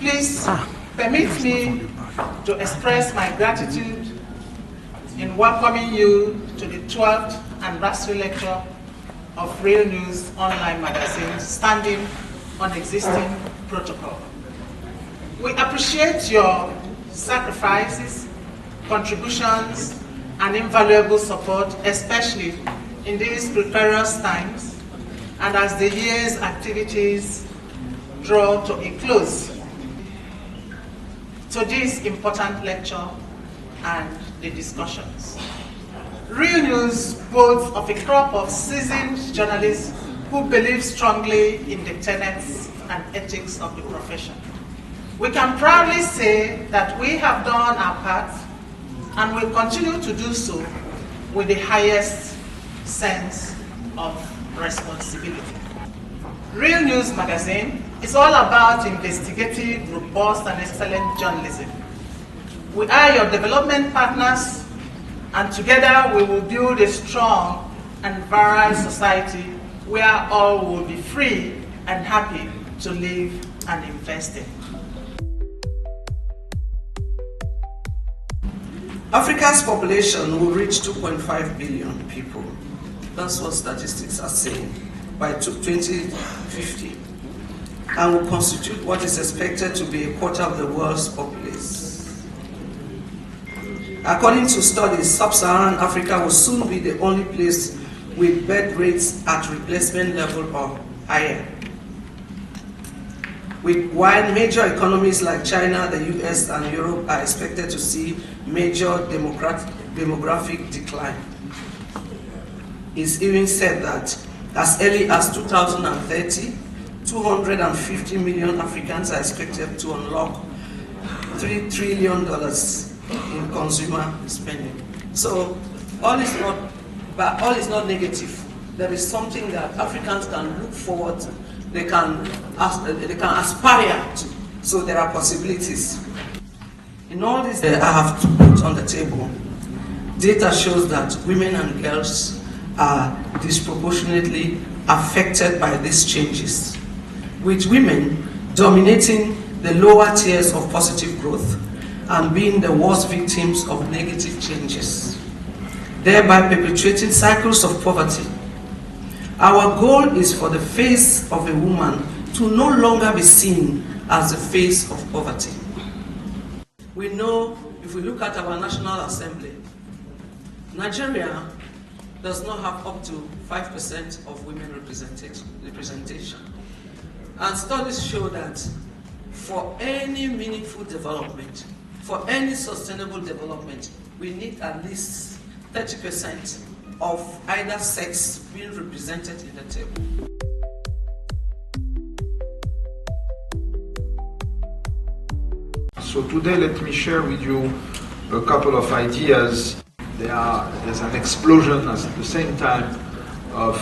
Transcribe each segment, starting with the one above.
Please permit me to express my gratitude in welcoming you to the 12th anniversary lecture of Real News Online Magazine, Standing on Existing Protocol. We appreciate your sacrifices, contributions, and invaluable support, especially in these precarious times and as the year's activities draw to a close. To this important lecture and the discussions. Real News boasts of a crop of seasoned journalists who believe strongly in the tenets and ethics of the profession. We can proudly say that we have done our part and will continue to do so with the highest sense of responsibility. Real News Magazine is all about investigative, robust, and excellent journalism. We are your development partners, and together we will build a strong and varied society where all will be free and happy to live and invest in. Africa's population will reach 2.5 billion people. That's what statistics are saying by 2050, and will constitute what is expected to be a quarter of the world's populace. According to studies, sub-Saharan Africa will soon be the only place with birth rates at replacement level or higher. While major economies like China, the US, and Europe are expected to see major demographic decline. It's even said that as early as 2030, 250 million Africans are expected to unlock $3 trillion in consumer spending. So all is not negative. There is something that Africans can look forward to. They can aspire to. So there are possibilities. In all this I have to put on the table, data shows that women and girls are disproportionately affected by these changes, with women dominating the lower tiers of positive growth and being the worst victims of negative changes, thereby perpetuating cycles of poverty. Our goal is for the face of a woman to no longer be seen as the face of poverty. We know, if we look at our National Assembly, Nigeria does not have up to 5% of women representation. And studies show that for any meaningful development, for any sustainable development, we need at least 30% of either sex being represented in the table. So today let me share with you a couple of ideas. There's an explosion at the same time of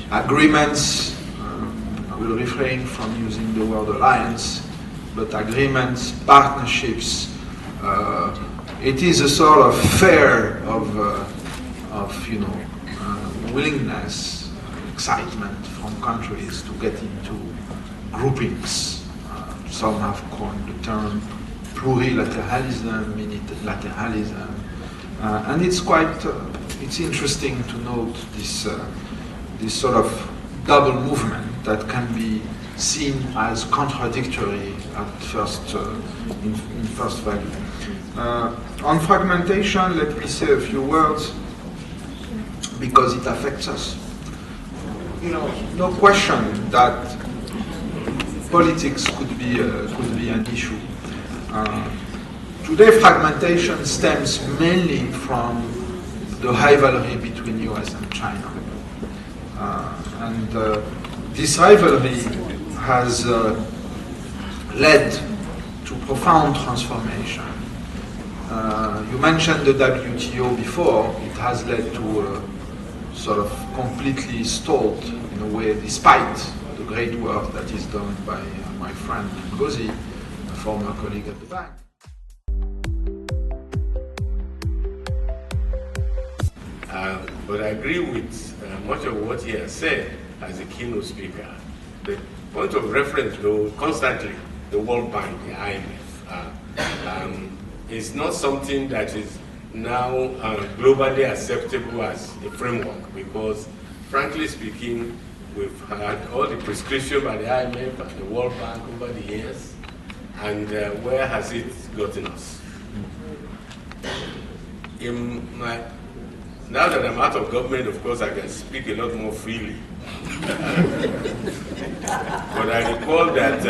agreements. I will refrain from using the word alliance, but agreements, partnerships. It is a sort of fair of willingness, excitement from countries to get into groupings. Some have coined the term plurilateralism, multilateralism, and it's quite it's interesting to note this sort of double movement that can be seen as contradictory at first in first value. On fragmentation, let me say a few words because it affects us. No question that politics could be an issue. Today, fragmentation stems mainly from the rivalry between US and China. This rivalry has led to profound transformation. You mentioned the WTO before. It has led to sort of completely stalled in a way, despite the great work that is done by my friend Ngozi, a former colleague at the bank. But I agree with much of what he has said as a keynote speaker. The point of reference, though, constantly the World Bank, the IMF. It's not something that is now globally acceptable as a framework, because frankly speaking, we've had all the prescription by the IMF and the World Bank over the years, and where has it gotten us? Now that I'm out of government, of course, I can speak a lot more freely. But I recall that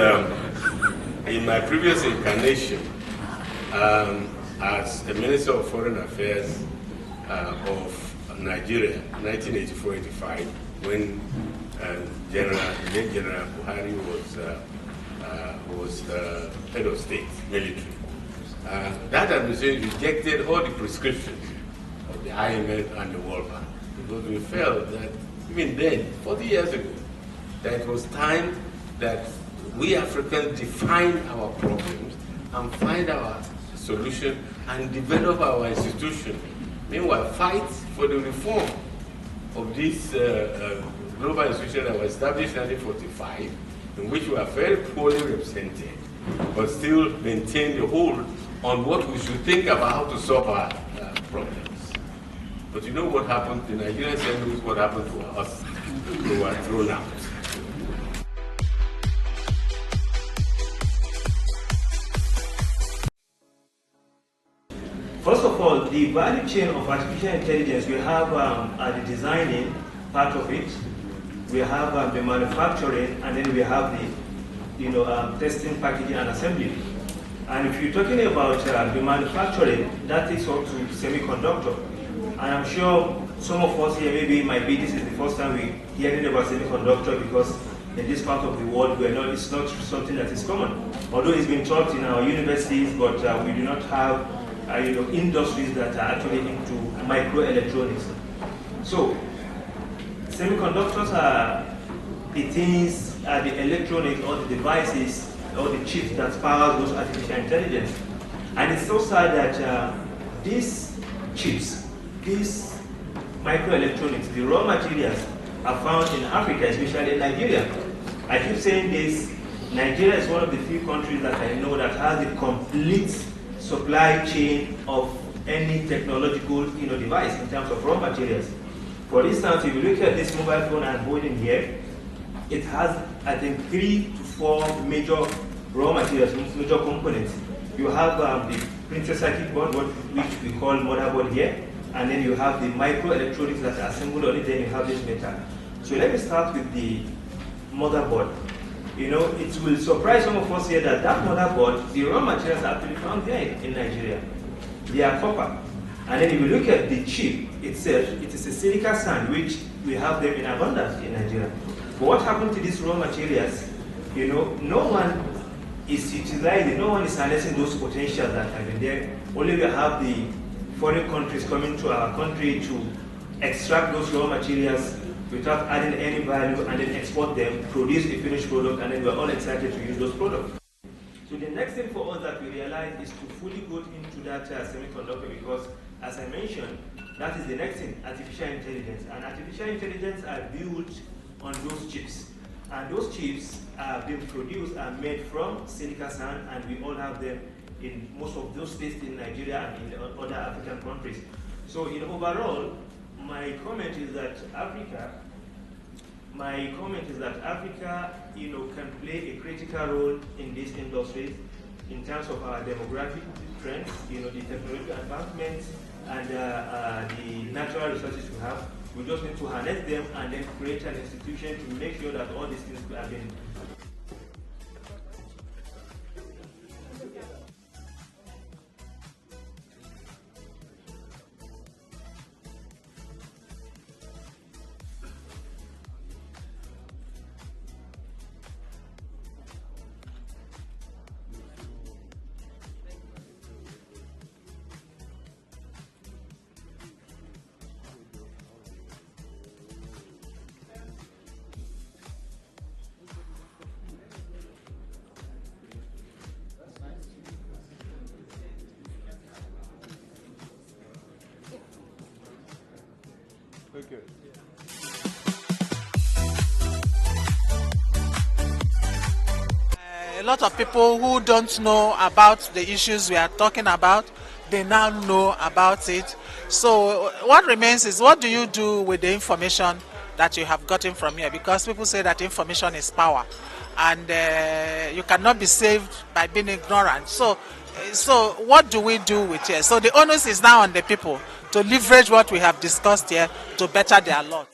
in my previous incarnation, as a Minister of Foreign Affairs of Nigeria, 1984-85, when late General Buhari was head of state, military. That administration rejected all the prescriptions of the IMF and the World Bank, because we felt that even then, 40 years ago, that it was time that we Africans define our problems and find our solution and develop our institution. Meanwhile, fight for the reform of this global institution that was established in 1945, in which we are very poorly represented, but still maintain the hold on what we should think about how to solve our problems. But you know what happened? The Nigerian said knows what happened to us. We were thrown out. First of all, the value chain of artificial intelligence, we have the designing part of it, we have the manufacturing, and then we have the testing, packaging, and assembly. And if you're talking about the manufacturing, that takes up to semiconductor. And I'm sure some of us here maybe this is the first time we're hearing about semiconductor, because in this part of the world it's not something that is common. Although it's been taught in our universities, but we do not have industries that are actually into microelectronics. So semiconductors are the things, the electronics or the devices or the chips that powers those artificial intelligence. And it's so sad that these chips, these microelectronics, the raw materials are found in Africa, especially in Nigeria. I keep saying this, Nigeria is one of the few countries that I know that has a complete supply chain of any technological device in terms of raw materials. For instance, if you look at this mobile phone I'm holding here, it has, I think, 3 to 4 major raw materials, major components. You have the printed circuit board, which we call motherboard here, and then you have the microelectronics that are assembled on it, then you have this metal. So let me start with the motherboard. It will surprise some of us here that motherboard, the raw materials are actually found there in Nigeria. They are copper. And then if you look at the chip itself, it is a silica sand, which we have them in abundance in Nigeria. But what happened to these raw materials? No one is utilizing, no one is harnessing those potentials that have been there. Only we have the foreign countries coming to our country to extract those raw materials without adding any value and then export them, produce a finished product, and then we're all excited to use those products. So the next thing for us that we realize is to fully go into that semiconductor, because as I mentioned, that is the next thing, artificial intelligence. And artificial intelligence are built on those chips. And those chips are being produced and made from silica sand, and we all have them in most of those states in Nigeria and in other African countries. So overall, my comment is that Africa can play a critical role in these industries in terms of our demographic trends, the technological advancements, and the natural resources we have. We just need to harness them and then create an institution to make sure that all these things are being. Okay. a lot of people who don't know about the issues we are talking about, they now know about it. So what remains is, what do you do with the information that you have gotten from here? Because people say that information is power, and you cannot be saved by being ignorant. So what do we do with it? So the onus is now on the people to leverage what we have discussed here to better their lot.